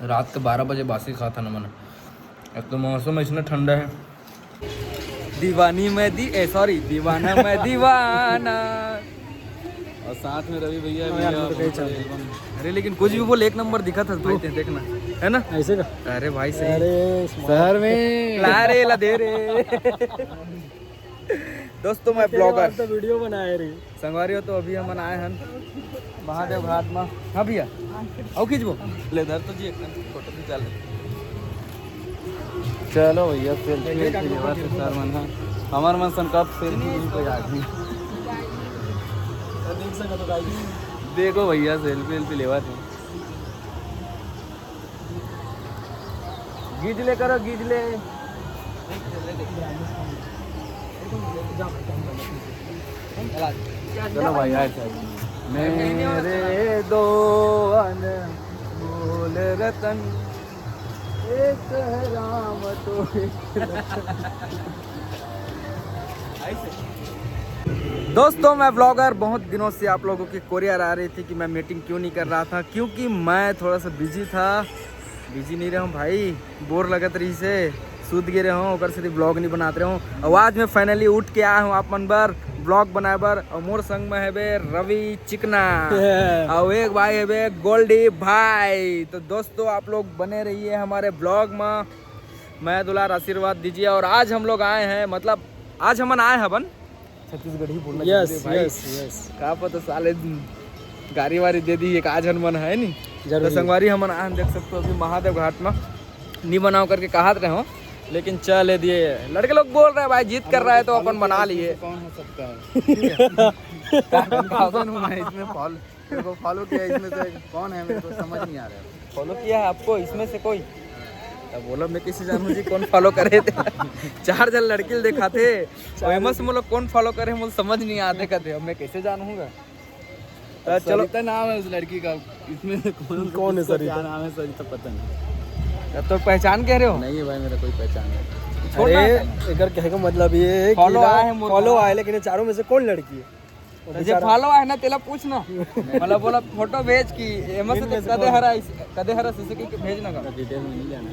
रात के 12 बजे बासी खा था ना मैंने। अब तो मौसम इतना ठंडा है। दीवानी मैं दीवाना मैं दीवाना। और साथ में रवि भैया अरे लेकिन कुछ भी बोल एक नंबर दिखा था भाई, देखना है ना ऐसे का। अरे भाई सही। अरे शहर में ला दे रे दोस्तों मैं ब्लॉगर तो वीडियो बनाए रही संगवारी हो। तो अभी हम आए हैं महादेव घाट में। हाँ भैया आओ खींचबो ले धर तो जी एक फोटो भी चल। चलो भैया सेल्फी सर मन हमार मन सन कब सेल्फी कोई आदमी देख सका तो गाइस। देखो भैया सेल्फी लेवा थे। गीजले करो गीजले। चलो भाई आए मेरे दो अनमोल रतन एक है राम तो दोस्तों मैं ब्लॉगर बहुत दिनों से आप लोगों की कोरियर आ रही थी कि मैं मीटिंग क्यों नहीं कर रहा था, क्योंकि मैं थोड़ा सा बिजी था। बिजी नहीं रहा हूँ भाई, बोर लगत रही से सूत गिरे हूँ और सिर्फ ब्लॉग नहीं बनाते रहूँ। और आज मैं फाइनली उठ के आया हूँ आप मन बर ब्लॉग बनाए बर। और मोर संग में है बे रवि चिकना और एक भाई है बे गोल्डी भाई। तो दोस्तों आप लोग बने रहिए हमारे ब्लॉग में, मैं दुलार आशीर्वाद दीजिए। और आज हम लोग आए हैं, मतलब आज हम आए हैं बन छत्तीसगढ़ ही बोलना यस भाई। यस का पता साले गाड़ी वारी दे दी एक आज हनुमान है नी। तो संगवारी हम आए देख सकते हो अभी महादेव घाट में नहीं बनाओ करके कहा रहे हो, लेकिन चल दिए लड़के लोग बोल रहे हैं भाई जिद कर रहा है तो अपन बना लिए। कौन हो सकता है इसमें फॉलो किया इसमें से कौन है मेरे को समझ नहीं आ रहा है। फॉलो किया है आपको इसमें से कोई? तब बोला मैं किसी जानू जी कौन फॉलो करे थे 4 जन लड़की देखा थे से लोग कौन फॉलो करे मुझे समझ नहीं आते कहते अब मैं कैसे जानूंगा। चलो नाम है उस लड़की का, इसमें कौन है सर? क्या नाम है सर? तो पता नहीं। तो पहचान कह रहे हो? नहीं भाई मेरा कोई पहचान नहीं। अरे इधर कहने का मतलब ये है फॉलो आए हैं, फॉलो आए, लेकिन चारों में से कौन लड़की है? जे फॉलो है ना तेला पूछ ना मतलब बोला फोटो भेज की एम से कदे हरा से की भेजना का डिटेल में नहीं जाना।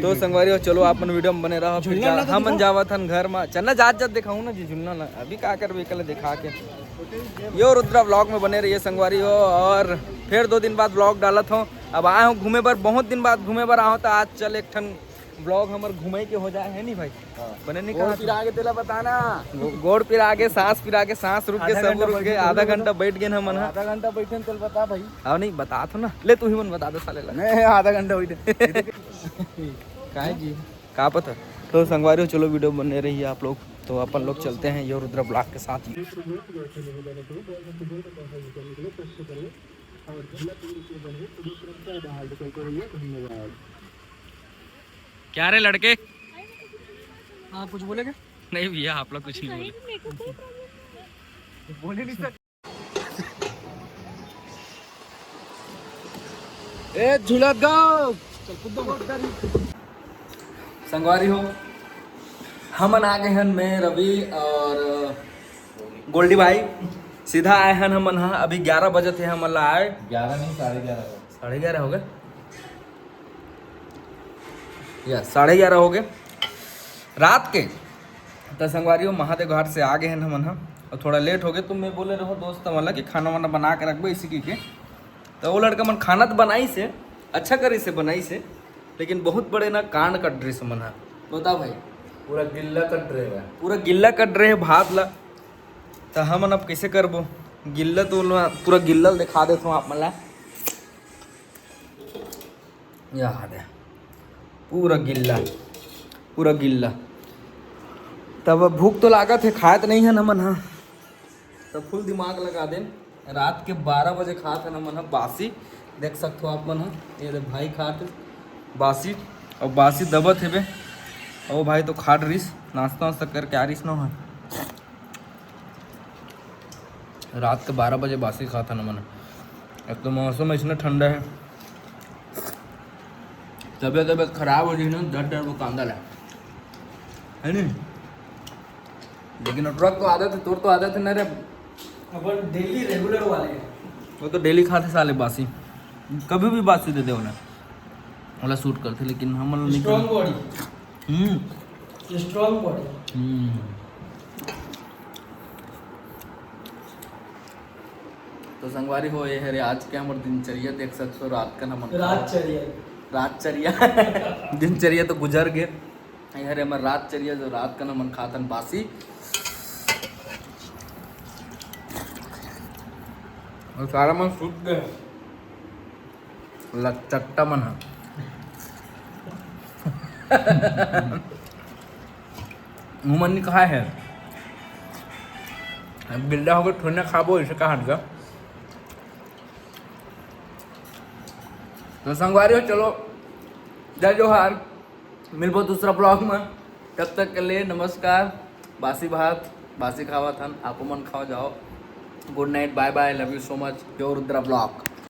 तो संगवारी हो चलो आप वीडियो में बने रहो। फिर हम जावत हन घर में चलना जात दिखाऊं ना जी झुलना ना अभी का कर कल दिखा के यो रुद्रा व्लॉग में बने रहिए संगवारी हो। और फिर 2 दिन बाद व्लॉग डालत हूँ। अब आए हूँ घूमे पर, बहुत दिन बाद घूमे पर आओ तो आज चल एक ठन ब्लॉग हमारे घूमे के हो जाए है नहीं भाई। बने नहीं कहा फिर आगे तेला बताना गोड़ फिर आगे सांस फिर आगे सांस रुक के सब रुक गए। आधा घंटा बैठ गए हम। आधा घंटा बैठे चल बता भाई। हाँ नहीं बता तो ना ले तू ही मन बता दे साले नहीं आधा घंटा बैठे काहे जी का पता। तो संगवारी हो चलो वीडियो बने रही है आप लोग। तो अपन लोग चलते हैं यो रुद्रा ब्लॉग के साथ। क्या रे लड़के? हाँ कुछ बोलेगे? नहीं भैया आप लोग कुछ नहीं बोले नहीं सर। ए झूलत गाओ संगवारी हो हम आ गए हैं मैं रवि और गोल्डी भाई सीधा आए हैं हम। अभी 11 बजे थे हम आए। 11 नहीं 11:30 हो गए या 11:30 हो गए रात के। तो संगवारी हो महादेव घाट से आ गए हैं हम और थोड़ा लेट हो गए। तो मैं बोले रहो दोस्त वाला कि खाना वाना बना के रखबो इसी के। तो वो लड़का मन खाना तो बनाई से अच्छा करी से बनाई से, लेकिन बहुत बड़े ना कांड कट रहे से मना बताओ भाई। पूरा गिल्ला कट रहे है भात ला। तो हम अब कैसे करबो गिल्ला? तो पूरा गिल्ला दिखा देता हूँ आप मला याद है पूरा गिल्ला। तब भूख तो लागत है खात नहीं है न मन। तब फुल दिमाग लगा दे। रात के 12 बजे खात है न मन बासी, देख सकते हो आप मन। ये भाई खात बासी और बासी दबत है बे। ओ भाई तो खाट रिस नाश्ता वास्ता करके आ रिस न है। रात के 12 बजे बासी खाता न मन। अब तो मौसम इतना ठंडा है, तबियत खराब हो रही ना, डर वो कांदा ला है नहीं। लेकिन ट्रक तो आदत है, तोर तो आदत है ना रे। अपन डेली रेगुलर वाले वो तो डेली खाते साले बासी, कभी भी बासी दे दे उन्हें वाला सूट करते, लेकिन हम लोग नहीं स्ट्रॉन्ग बॉडी, हम्म स्ट्रॉन्ग बॉडी। तो संगवारी हो ये है रे आज के हमारे दिनचर्या देख सकते हो, रात का नमन रातचर्या दिनचर्या तो गुजर गए, ये हमारे रातचर्या जो रात का नमन खातन बासी और सारा मन सूट गए चट्टा मन है। मुँह मन कहा है बिल्डा होकर थोड़ना खाबो इसे कहा हट गया। तो संगवारी हो चलो जय जोहार, मिलबो दूसरा ब्लॉग में, तब तक के लिए नमस्कार। बासी भात बासी खावा था, आपको मन खाओ जाओ, good night, bye bye, love you so much, your Rudra blog.